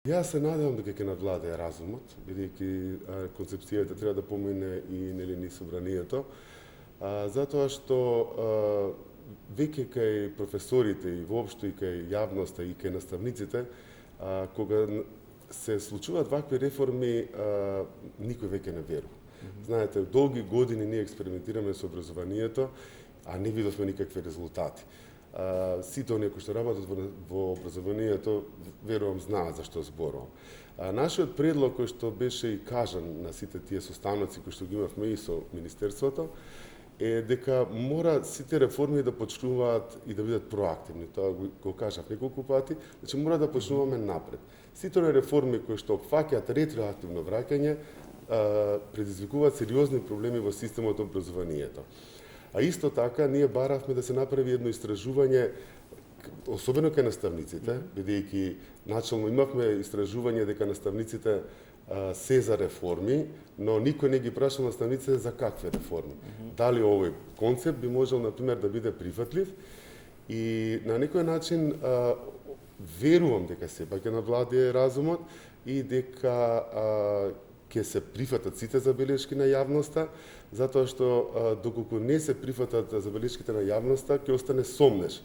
Јас се надевам дека ќе надвладее разумот, бидејќи концепцијата треба да помине и низ собранието, затоа што веќе кај професорите и воопшто и кај јавноста и кај наставниците, кога се случуваат вакви реформи, никој веќе не верува. Знаете, долги години ние експериментираме со образованието, а не видовме никакви резултати. Сите оние кои што работат во образованието, верувам, знаат за што зборувам. Нашиот предлог кој што беше и кажан на сите тие состаноци кои што ги имавме и со Министерството, е дека мора сите реформи да почнуваат и да бидат проактивни. Тоа го кажав неколку пати, значи мора да почнуваме напред. Сите реформи кои што опфаќаат ретроактивно враќање предизвикуваат сериозни проблеми во системот образованието. А исто така, ние баравме да се направи едно истражување, особено кај наставниците, бидејќи начално имавме истражување дека наставниците се за реформи, но никој не ги праша наставниците за какви реформи. Дали овој концепт би можел, например, да биде прифатлив и на некој начин верувам дека сепак ќе навладее разумот и дека ќе се прифатат сите забелешки на јавноста, затоа што доколку не се прифатат забелешките на јавноста, ќе остане сомнеш